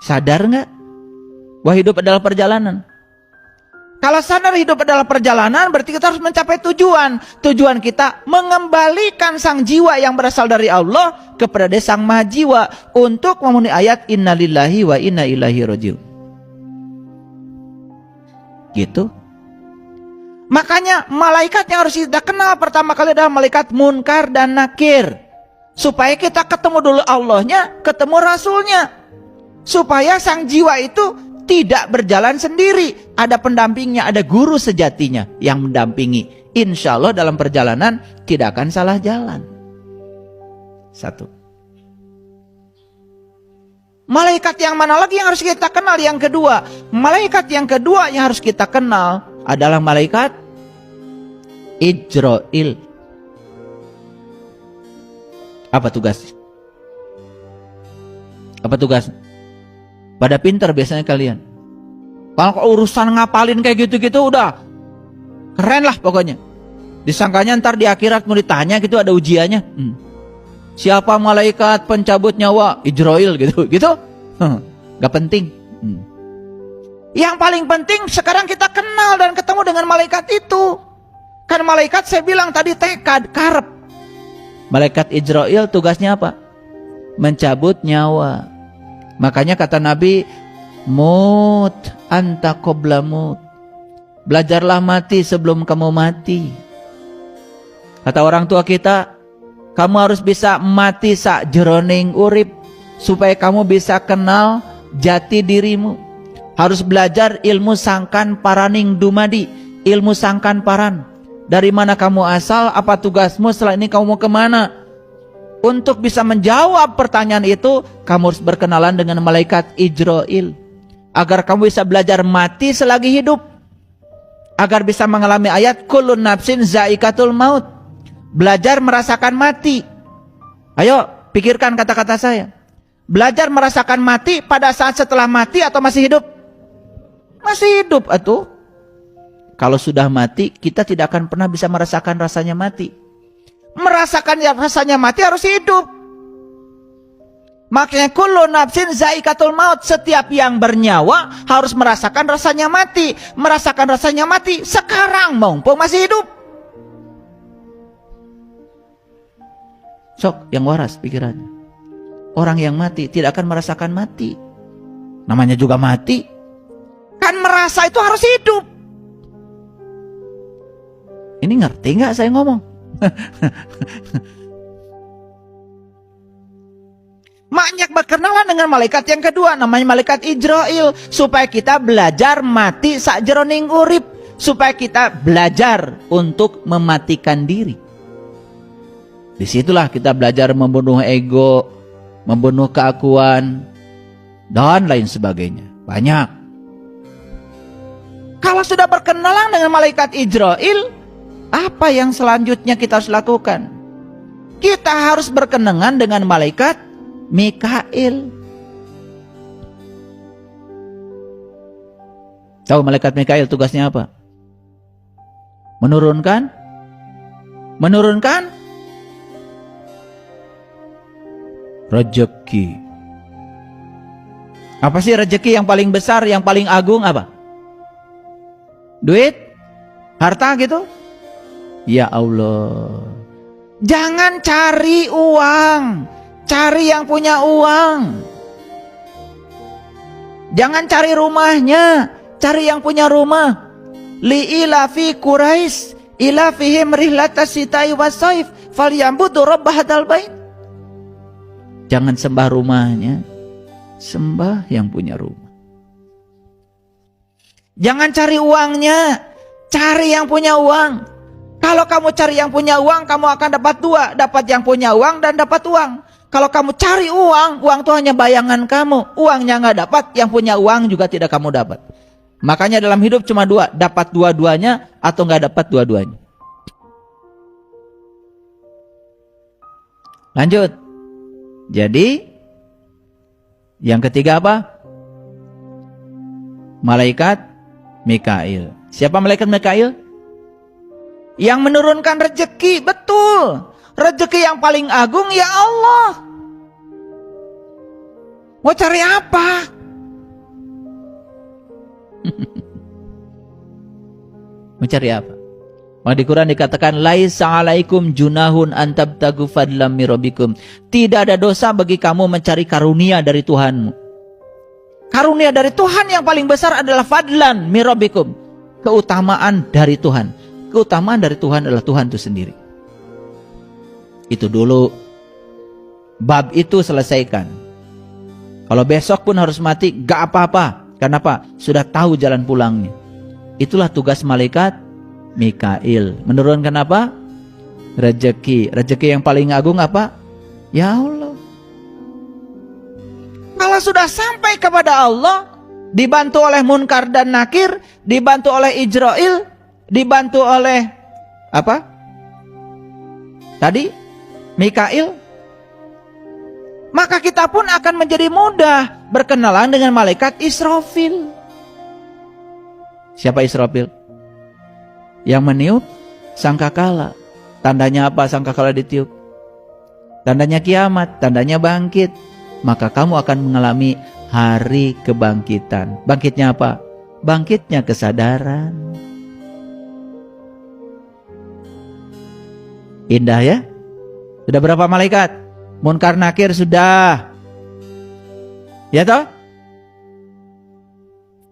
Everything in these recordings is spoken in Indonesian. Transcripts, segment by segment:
Sadar nggak bahwa hidup adalah perjalanan? Kalau sadar hidup adalah perjalanan, berarti kita harus mencapai tujuan. Tujuan kita mengembalikan sang jiwa yang berasal dari Allah kepada sang maha jiwa untuk memenuhi ayat innalillahi wa inna ilaihi rajiun. Gitu. Makanya malaikat yang harus kita kenal pertama kali adalah malaikat Munkar dan Nakir. Supaya kita ketemu dulu Allahnya, ketemu Rasulnya. Supaya sang jiwa itu tidak berjalan sendiri, ada pendampingnya, ada guru sejatinya yang mendampingi. Insya Allah dalam perjalanan tidak akan salah jalan. Satu. Malaikat yang mana lagi yang harus kita kenal? Yang kedua, malaikat yang kedua yang harus kita kenal adalah malaikat Ijrail. Apa tugas? Apa tugas? Pada pintar biasanya kalian. Kalau urusan ngapalin kayak gitu-gitu udah keren lah pokoknya. Disangkanya ntar di akhirat mau ditanya gitu, ada ujiannya. Siapa malaikat pencabut nyawa? Ijrail gitu. Gitu? Gak penting. Yang paling penting sekarang kita kenal dan ketemu dengan malaikat itu. Kan malaikat saya bilang tadi tekad, karep. Malaikat Ijrail tugasnya apa? Mencabut nyawa. Makanya kata Nabi, mut anta qabla mut. Belajarlah mati sebelum kamu mati. Kata orang tua kita, kamu harus bisa mati sak jeroning urip supaya kamu bisa kenal jati dirimu. Harus belajar ilmu sangkan paraning dumadi, ilmu sangkan paran. Dari mana kamu asal, apa tugasmu, setelah ini kamu mau kemana? Untuk bisa menjawab pertanyaan itu, kamu harus berkenalan dengan malaikat Ijrail. Agar kamu bisa belajar mati selagi hidup. Agar bisa mengalami ayat kullun nafsin zaikatul maut. Belajar merasakan mati. Ayo, pikirkan kata-kata saya. Belajar merasakan mati pada saat setelah mati atau masih hidup? Masih hidup atuh. Kalau sudah mati, kita tidak akan pernah bisa merasakan rasanya mati. Merasakan rasanya mati harus hidup. Makanya kullu nafsin zaikatul maut, setiap yang bernyawa harus merasakan rasanya mati. Merasakan rasanya mati sekarang mumpung masih hidup. Sok yang waras pikirannya. Orang yang mati tidak akan merasakan mati. Namanya juga mati. Kan merasa itu harus hidup. Ini ngerti nggak saya ngomong? Maknya berkenalan dengan malaikat yang kedua, namanya malaikat Ijrail, supaya kita belajar mati sak jeroning urip, supaya kita belajar untuk mematikan diri. Disitulah kita belajar membunuh ego, membunuh keakuan, dan lain sebagainya. Banyak. Kalau sudah berkenalan dengan malaikat Ijrail, apa yang selanjutnya kita harus lakukan? Kita harus berkenangan dengan malaikat Mikail. Tahu malaikat Mikail tugasnya apa? Menurunkan rezeki. Apa sih rezeki yang paling besar, yang paling agung apa? Duit? Harta gitu? Ya Allah. Jangan cari uang, cari yang punya uang. Jangan cari rumahnya, cari yang punya rumah. Li ilafi Quraisy ilafihim rihlatas sitai wasaif falyambudu rabb hadzal bait. Jangan sembah rumahnya, sembah yang punya rumah. Jangan cari uangnya, cari yang punya uang. Kalau kamu cari yang punya uang, kamu akan dapat dua. Dapat yang punya uang dan dapat uang. Kalau kamu cari uang, uang itu hanya bayangan kamu. Uangnya nggak dapat, yang punya uang juga tidak kamu dapat. Makanya dalam hidup cuma dua. Dapat dua-duanya atau nggak dapat dua-duanya. Lanjut. Jadi, yang ketiga apa? Malaikat Mikail. Siapa malaikat Mikail? Yang menurunkan rezeki, betul. Rezeki yang paling agung ya Allah. Mau cari apa? Mencari apa? Maka di Quran dikatakan laisa 'alaikum junahun an tabtagu fadlam mir rabbikum. Tidak ada dosa bagi kamu mencari karunia dari Tuhanmu. Karunia dari Tuhan yang paling besar adalah fadlan mir rabbikum. Keutamaan dari Tuhan. Keutamaan dari Tuhan adalah Tuhan itu sendiri. Itu dulu. Bab itu selesaikan. Kalau besok pun harus mati, gak apa-apa. Kenapa? Sudah tahu jalan pulangnya. Itulah tugas malaikat Mikail. Menurunkan apa? Rezeki. Rezeki yang paling agung apa? Ya Allah. Kalau sudah sampai kepada Allah, dibantu oleh Munkar dan Nakir, dibantu oleh Ijrail, dibantu oleh apa? Tadi Mikail. Maka kita pun akan menjadi mudah berkenalan dengan malaikat Israfil. Siapa Israfil? Yang meniup sangkakala. Tandanya apa sangkakala ditiup? Tandanya kiamat, tandanya bangkit. Maka kamu akan mengalami hari kebangkitan. Bangkitnya apa? Bangkitnya kesadaran. Indah ya? Sudah berapa malaikat? Munkar Nakir sudah. Ya toh?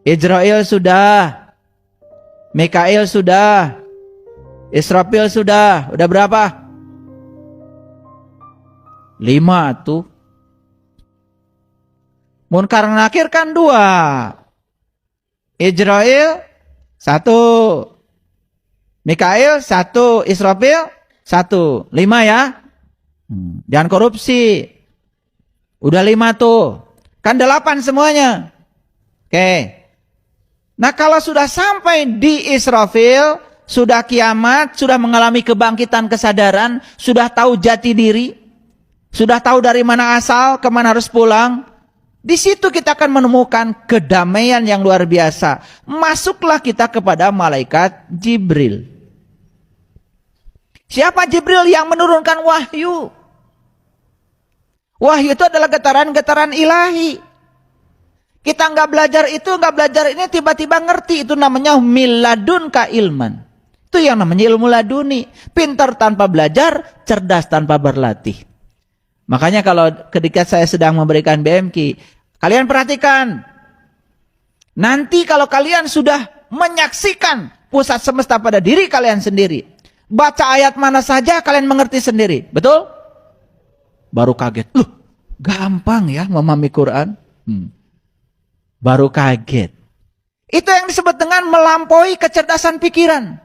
Ijrail sudah. Mikail sudah. Israfil sudah. Udah berapa? 5 tuh. Munkar Nakir kan 2. Ijrail 1. Mikail 1. Israfil 1. 5 ya. Jangan korupsi. Udah 5 tuh. Kan 8 semuanya. Oke. Nah kalau sudah sampai di Israfil, sudah kiamat, sudah mengalami kebangkitan kesadaran, sudah tahu jati diri, sudah tahu dari mana asal, kemana harus pulang, di situ kita akan menemukan kedamaian yang luar biasa. Masuklah kita kepada malaikat Jibril. Siapa Jibril yang menurunkan wahyu? Wahyu itu adalah getaran-getaran ilahi. Kita nggak belajar itu, nggak belajar ini, tiba-tiba ngerti. Itu namanya miladun ka ilman. Itu yang namanya ilmu laduni. Pintar tanpa belajar, cerdas tanpa berlatih. Makanya kalau ketika saya sedang memberikan BMK, kalian perhatikan. Nanti kalau kalian sudah menyaksikan pusat semesta pada diri kalian sendiri, baca ayat mana saja kalian mengerti sendiri. Betul? Baru kaget. Loh, gampang ya memahami Quran. Baru kaget. Itu yang disebut dengan melampaui kecerdasan pikiran.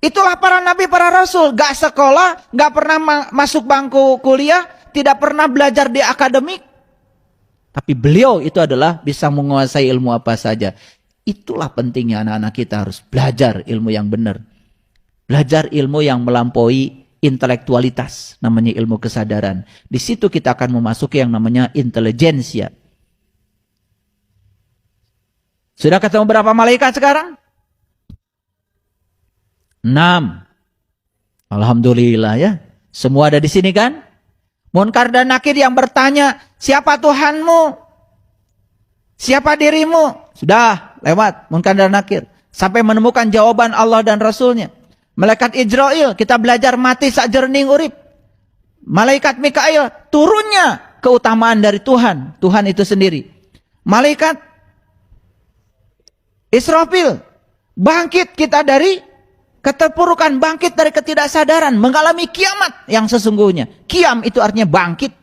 Itulah para nabi, para rasul. Gak sekolah, gak pernah masuk bangku kuliah, tidak pernah belajar di akademik. Tapi beliau itu adalah bisa menguasai ilmu apa saja. Itulah pentingnya anak-anak kita harus belajar ilmu yang benar. Belajar ilmu yang melampaui intelektualitas. Namanya ilmu kesadaran. Di situ kita akan memasuki yang namanya intelijensia. Sudah ketemu berapa malaikat sekarang? 6. Alhamdulillah ya. Semua ada di sini kan? Munkar dan Nakir yang bertanya, siapa Tuhanmu? Siapa dirimu? Sudah lewat Munkar dan Nakir. Sampai menemukan jawaban Allah dan Rasulnya. Malaikat Ijrail, kita belajar mati sak jerning urip. Malaikat Mikail, turunnya keutamaan dari Tuhan. Tuhan itu sendiri. Malaikat Israfil, bangkit kita dari keterpurukan, bangkit dari ketidaksadaran, mengalami kiamat yang sesungguhnya. Kiam itu artinya bangkit.